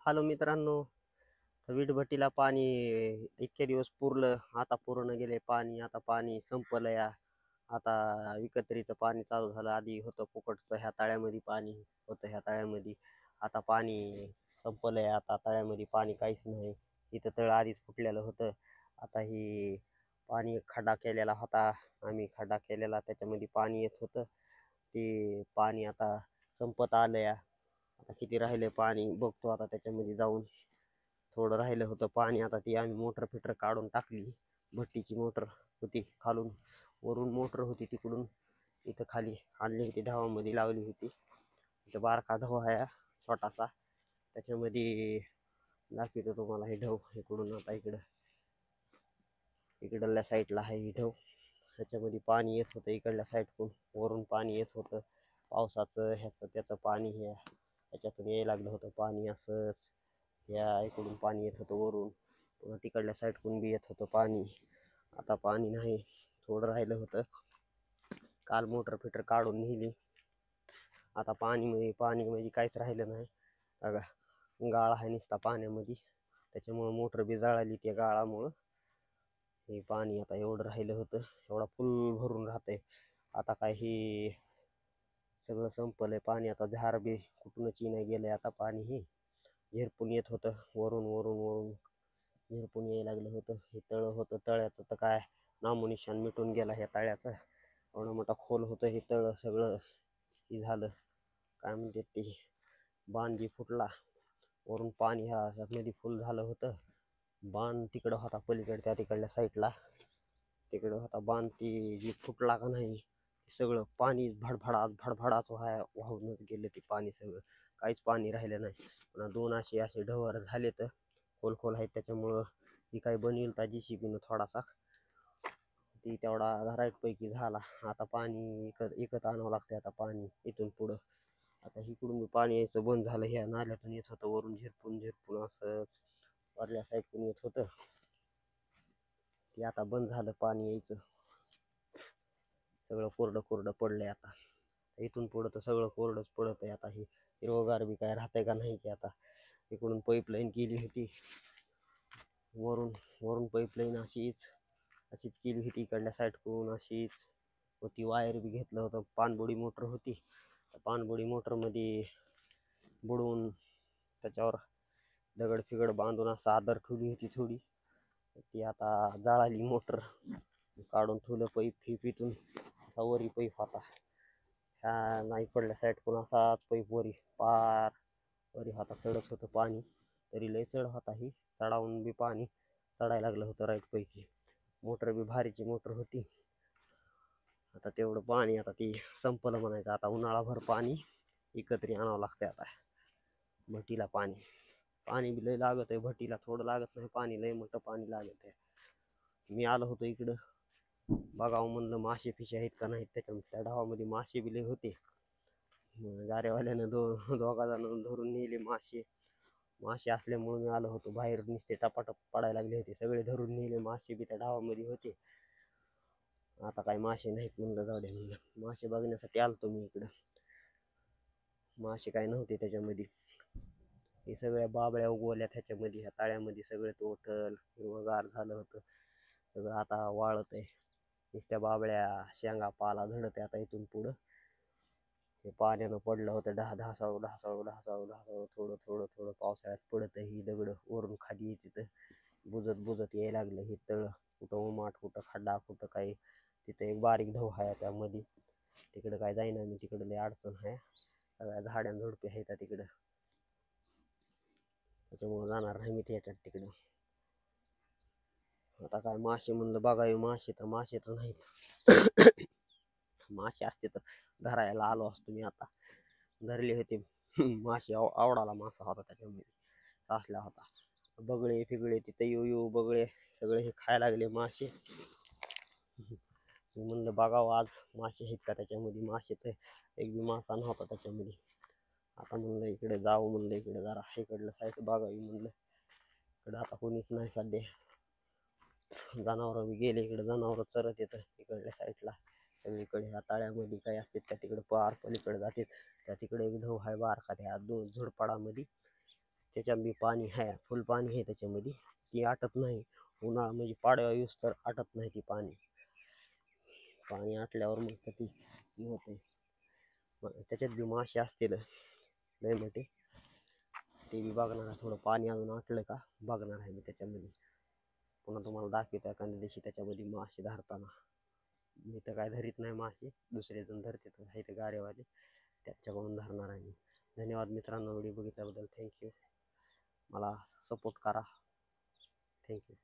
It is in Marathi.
हॅलो मित्रांनो, वीटभट्टीला पाणी इतके दिवस पुरलं, आता पूर्ण गेले पाणी. आता पाणी संपलं या. आता विकत्रीचं पाणी चालू झालं. आधी होतं फुकटचं, ह्या तळ्यामध्ये पाणी होतं, ह्या तळ्यामध्ये. आता पाणी संपलंय. आता तळ्यामध्ये पाणी काहीच नाही. इथं तळ आधीच फुटलेलं होतं. आता ही पाणी खड्डा केलेला होता, आम्ही खड्डा केलेला, त्याच्यामध्ये पाणी येत होतं. ते पाणी आता संपत आलं या. आता किती राहिले पाणी बघतो आता त्याच्यामध्ये जाऊन. थोडं राहिलं होतं पाणी, आता ती आम्ही मोटर फिटर काढून टाकली. भट्टीची मोटर होती खालून, वरून मोटर होती तिकडून इथं खाली आणली होती, ढवामध्ये लावली होती. इथं बारका ढव आहे छोटासा, त्याच्यामध्ये दाखवतो तुम्हाला हे ढव. इकडून आता इकडल्या साईडला आहे ही ढव. ह्याच्यामध्ये पाणी येत होतं इकडल्या साईडकडून, वरून पाणी येत होतं पावसाचं, ह्याचं त्याचं पाणी हे त्याच्यातून यायला लागलं होतं पाणी असंच. या इकडून पाणी येत होतं वरून, पुन्हा तिकडल्या साईडकडून बी येत होतं पाणी. आता पाणी नाही, थोडं राहिलं होतं. काल मोटर फिटर काढून नेली. आता पाणी म्हणजे काहीच राहिलं नाही बघा. गाळ आहे नुसता पाण्यामध्ये, त्याच्यामुळं मोटर बी जळाली त्या गाळामुळं. हे पाणी आता एवढं राहिलं होतं, एवढा फुल भरून राहतंय. आता काय हे सगळं संपलंय पाणी. आता झार बी कुठूनच नाही गेलंय आता पाणी. हे झिरपून येत होतं वरून वरून वरून, झिरपून यायला लागलं होतं. हे तळं होतं, तळ्याचं तर काय नामोनिशान मिटून गेला ह्या तळ्याचं. एवढा मोठा खोल होतं हे तळं. सगळं हे झालं, काय म्हणते ते, बांध जी फुटला. वरून पाणी ह्या मध्ये फुल झालं होतं. बांध तिकडं होता पलीकडे, त्या तिकडल्या साईडला तिकडं होता बांध. ती जी फुटला का नाही, सगळं पाणी भडभडाच वाहूनच गेलं ते पाणी सगळं. काहीच पाणी राहिलं नाही. पुन्हा दोन असे ढवर झाले तर खोल खोल आहेत, त्याच्यामुळं ती काही बनविल तर JCB थोडासा ती तेवढा पैकी झाला. आता पाणी एकत आणावं लागतं आता पाणी इथून पुढं. आता इकडून पाणी यायचं बंद झालं. ह्या नाल्यातून येत होतं वरून झिरपून झिरपून असंच वरल्या साईडतून येत होतं, ते आता बंद झालं पाणी यायचं. सगळं कोरडं कोरडं पडलंय आता. इथून पुढं तर सगळं कोरडंच पडत आहे. आता हे हिरवगार बी काय राहतंय का नाही की. आता इकडून पाईपलाईन केली होती, वरून वरून पाईपलाईन अशीच केली होती इकडल्या साईडकडून अशीच. व ती वायर बी घेतलं होतं. पाणबुडी मोटर होती, पाणबुडी मोटरमध्ये बुडवून त्याच्यावर दगड फिगड बांधून असं आदर ठेवली होती थोडी. ती आता जळाली मोटर, काढून ठेवलं पाईप फिपीतून. असा वरी पाईप होता, ह्या नाही पडल्या साईडकडून असाच पाईप वरी पार वरी होता. चढत होतं पाणी, तरी लय चढ होता. ही चढावून बी पाणी चढायला लागलं होतं राईट पैकी. मोटर बी भारीची मोटर होती. आता तेवढं पाणी आता ती संपलं म्हणायचं. आता उन्हाळाभर पाणी एकत्री आणावं लागतंय आता भट्टीला. पाणी बी लय लागत आहे भट्टीला, थोडं लागत नाही पाणी, लय मोठं पाणी लागत आहे. मी आलो होतो इकडं बघावं म्हणलं मासे फिशे आहेत का नाहीत. त्या डावामध्ये मासे बी लय होते. गारेवाल्यानं दोघा जणांना धरून नेले मासे असल्यामुळे मी आलो होतो बाहेर. नुसते टपाटप पडायला लागले होते, सगळे धरून नेले मासे बी त्या डावामध्ये होते. आता काय मासे नाहीत म्हणलं, जाऊ दे म्हणलं. मासे बघण्यासाठी आलतो मी इकडं, मासे काय नव्हते त्याच्यामध्ये. हे सगळ्या बाबळ्या उगवल्या त्याच्यामध्ये, ह्या ताळ्यामध्ये सगळे टोटल हिरवगार झालं होतं सगळं. आता वाळत आहे, नुसत्या बाबळ्या शेंगा पाला झडत आहे आता इथून पुढं. हे पाण्यानं पडलं होतं ढासाळू थोडं थोडं थोडं पावसाळ्यात पडत ही दगड वरून खाली येते तर बुजत यायला लागलं हे तळ. कुठं उमाट, कुठं खड्डा, कुठं काही. तिथं एक बारीक ढव आहे त्यामध्ये, तिकडं काय जाईना मी, तिकडं लय अडचण आहे. सगळ्या झाड्या झुडपी आहेत तिकडं, त्याच्यामुळं जाणार नाही मी त्याच्यात तिकडं. आता काय मासे म्हणलं बघावे, मासे तर नाहीत. मासे असते तर धरायला आलो असतो मी. आता धरले होते मासे, आवडाला मासा होता त्याच्यामध्ये, साचला होता. बगळे फिगळे तिथे येऊ बगळे सगळे हे खायला लागले मासे. मी म्हणलं बघावं आज मासे आहेत का त्याच्यामध्ये. मासे तर एक बी मासा नव्हता त्याच्यामध्ये. आता म्हणलं इकडे जावं, म्हणलं इकडे जरा इकडलं साईड बघावी म्हणलं. इकडं आता कोणीच नाही सध्या, जनावर बी गेले इकडे, जनावर चरत येतं इकडल्या साईडला सगळीकडे. ह्या ताळ्यामध्ये काही असते त्या तिकडे पार पलीकडे जाते, त्या तिकडे एक ढव आहे बारका त्या दोन झुडपाडामध्ये. त्याच्यात बी पाणी आहे, फुल पाणी आहे त्याच्यामध्ये, ती आटत नाही. उन्हाळा म्हणजे पाडव्या येऊस तर आटत नाही ती पाणी. पाणी आटल्यावर मग ती होते. त्याच्यात बी मासे असतील लय मोठे, ते बी बघणार आहे. थोडं पाणी अजून आटलं का बघणार आहे मी त्याच्यामध्ये. पुन्हा तुम्हाला दाखवतो एखाद्या दिवशी त्याच्यामध्ये मासे धरताना. मी तर काय धरीत नाही मासे, दुसरे जण धरतात आहे ते गारेवाले, त्याच्याकडून धरणार आहे मी. धन्यवाद मित्रांनो, व्हिडिओ बघितल्याबद्दल थँक्यू. मला सपोर्ट करा. थँक्यू.